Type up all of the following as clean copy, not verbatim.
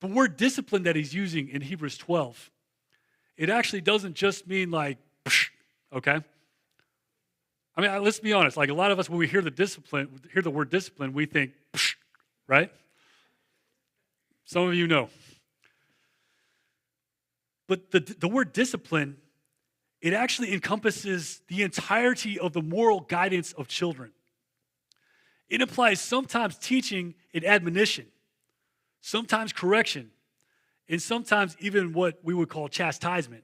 The word discipline that he's using in Hebrews 12, it actually doesn't just mean like, psh, okay? I mean, let's be honest. Like a lot of us, when we hear the word discipline, we think, psh, right? Some of you know. But the word discipline, it actually encompasses the entirety of the moral guidance of children. It implies sometimes teaching and admonition, sometimes correction, and sometimes even what we would call chastisement.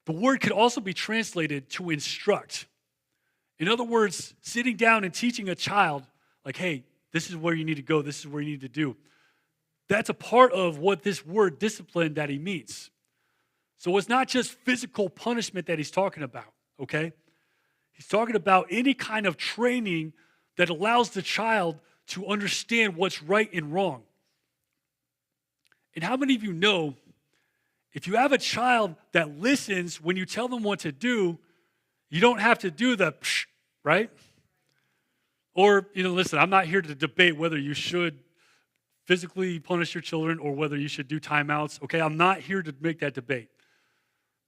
The word could also be translated to instruct. In other words, sitting down and teaching a child, like, hey, this is where you need to go, this is where you need to do. That's a part of what this word discipline that he means. So it's not just physical punishment that he's talking about, okay? He's talking about any kind of training that allows the child to understand what's right and wrong. And how many of you know, if you have a child that listens when you tell them what to do, you don't have to do the psh, right? Or, listen, I'm not here to debate whether you should physically punish your children or whether you should do timeouts, okay? I'm not here to make that debate.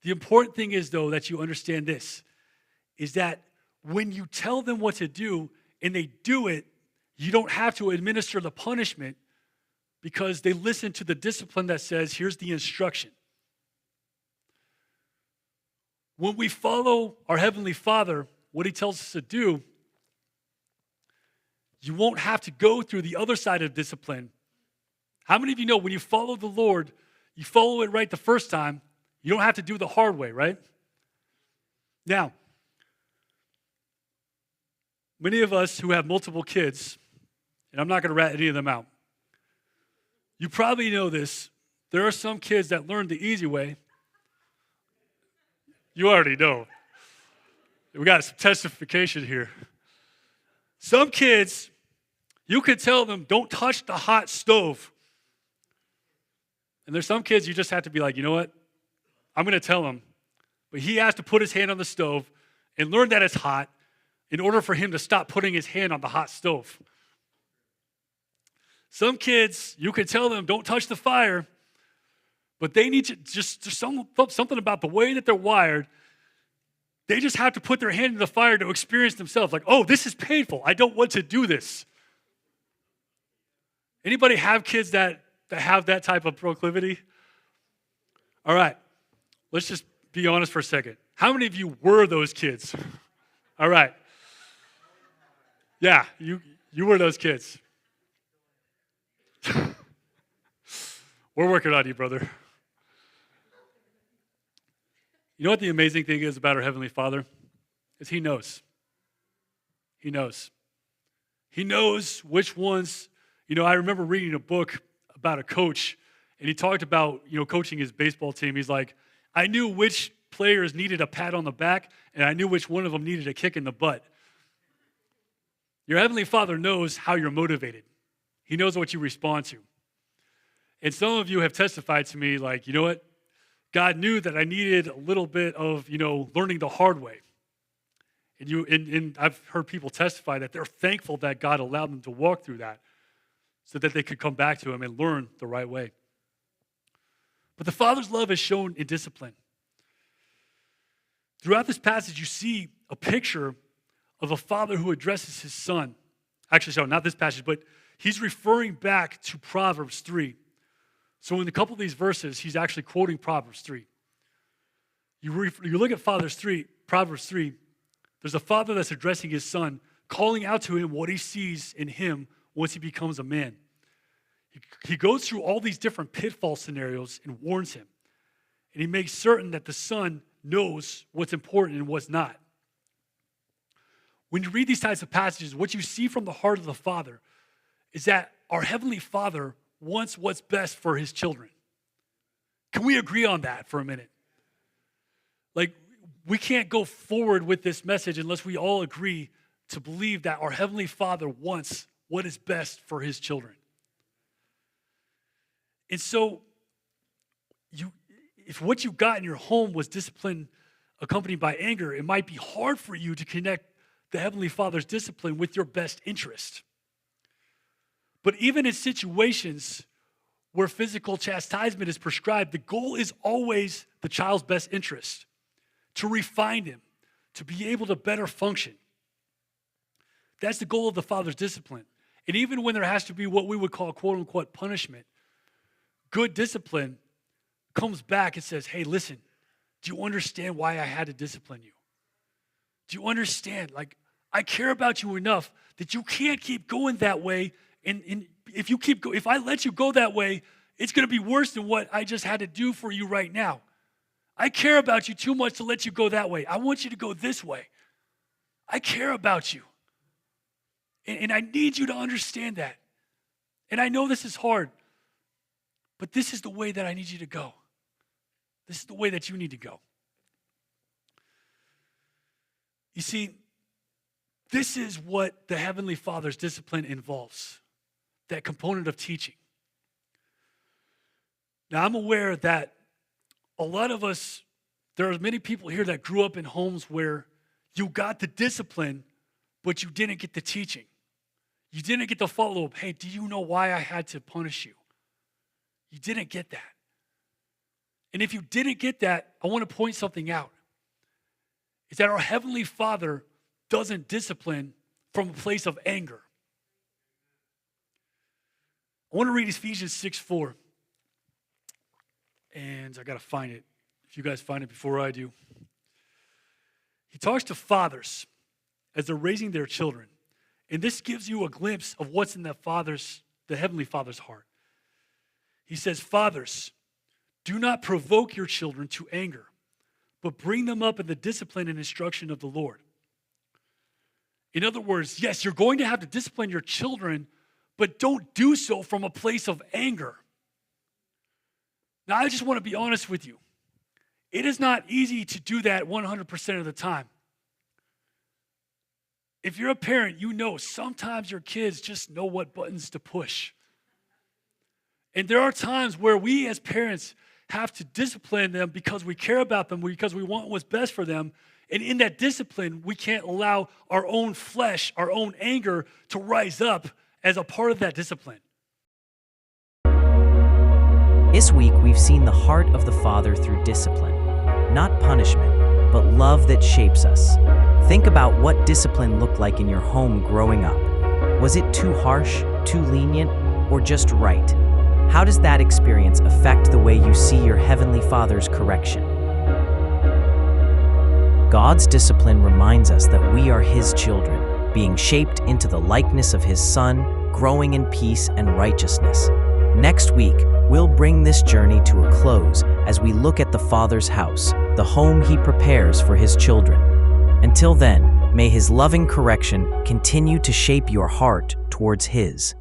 The important thing is, though, that you understand this, is that when you tell them what to do and they do it, you don't have to administer the punishment because they listen to the discipline that says, here's the instruction. When we follow our Heavenly Father, what He tells us to do, you won't have to go through the other side of discipline. How many of you know when you follow the Lord, you follow it right the first time, you don't have to do the hard way, right? Now, many of us who have multiple kids, and I'm not going to rat any of them out, you probably know this. There are some kids that learn the easy way. You already know. We got some testification here. Some kids, you could tell them, don't touch the hot stove. And there's some kids you just have to be like, you know what? I'm going to tell him. But he has to put his hand on the stove and learn that it's hot in order for him to stop putting his hand on the hot stove. Some kids, you can tell them, don't touch the fire, but they need to just something about the way that they're wired. They just have to put their hand in the fire to experience themselves. Like, oh, this is painful. I don't want to do this. Anybody have kids that have that type of proclivity? All right, let's just be honest for a second. How many of you were those kids? All right. Yeah, you were those kids. We're working on you, brother. You know what the amazing thing is about our Heavenly Father? Is He knows. He knows. He knows which ones, I remember reading a book about a coach, and he talked about, coaching his baseball team. He's like, I knew which players needed a pat on the back, and I knew which one of them needed a kick in the butt. Your Heavenly Father knows how you're motivated. He knows what you respond to. And some of you have testified to me like, you know what? God knew that I needed a little bit of, learning the hard way. And I've heard people testify that they're thankful that God allowed them to walk through that so that they could come back to Him and learn the right way. But the Father's love is shown in discipline. Throughout this passage, you see a picture of a father who addresses his son. Actually, sorry, not this passage, but he's referring back to Proverbs 3. So in a couple of these verses, he's actually quoting Proverbs 3. You look at Proverbs 3, there's a father that's addressing his son, calling out to him what he sees in him once he becomes a man. He goes through all these different pitfall scenarios and warns him. And he makes certain that the son knows what's important and what's not. When you read these types of passages, what you see from the heart of the Father is that our Heavenly Father wants what's best for His children. Can we agree on that for a minute? Like, we can't go forward with this message unless we all agree to believe that our Heavenly Father wants what is best for His children. And so, if what you got in your home was discipline accompanied by anger, it might be hard for you to connect the Heavenly Father's discipline with your best interest. But even in situations where physical chastisement is prescribed, the goal is always the child's best interest, to refine him, to be able to better function. That's the goal of the father's discipline. And even when there has to be what we would call quote unquote punishment, good discipline comes back and says, hey, listen, do you understand why I had to discipline you? Do you understand? Like, I care about you enough that you can't keep going that way. And if I let you go that way, it's going to be worse than what I just had to do for you right now. I care about you too much to let you go that way. I want you to go this way. I care about you. And I need you to understand that. And I know this is hard, but this is the way that I need you to go. This is the way that you need to go. You see, this is what the Heavenly Father's discipline involves, that component of teaching. Now, I'm aware that a lot of us, there are many people here that grew up in homes where you got the discipline, but you didn't get the teaching. You didn't get the follow-up. Hey, do you know why I had to punish you? You didn't get that. And if you didn't get that, I want to point something out. Is that our Heavenly Father doesn't discipline from a place of anger. I want to read Ephesians 6:4. And I got to find it. If you guys find it before I do. He talks to fathers as they're raising their children. And this gives you a glimpse of what's in the Heavenly Father's heart. He says, fathers, do not provoke your children to anger, but bring them up in the discipline and instruction of the Lord. In other words, yes, you're going to have to discipline your children, but don't do so from a place of anger. Now, I just want to be honest with you. It is not easy to do that 100% of the time. If you're a parent, you know sometimes your kids just know what buttons to push. And there are times where we as parents have to discipline them because we care about them, because we want what's best for them. And in that discipline, we can't allow our own flesh, our own anger to rise up as a part of that discipline. This week, we've seen the heart of the Father through discipline. Not punishment, but love that shapes us. Think about what discipline looked like in your home growing up. Was it too harsh, too lenient, or just right? How does that experience affect the way you see your Heavenly Father's correction? God's discipline reminds us that we are His children, being shaped into the likeness of His Son, growing in peace and righteousness. Next week, we'll bring this journey to a close as we look at the Father's house, the home He prepares for His children. Until then, may His loving correction continue to shape your heart towards His.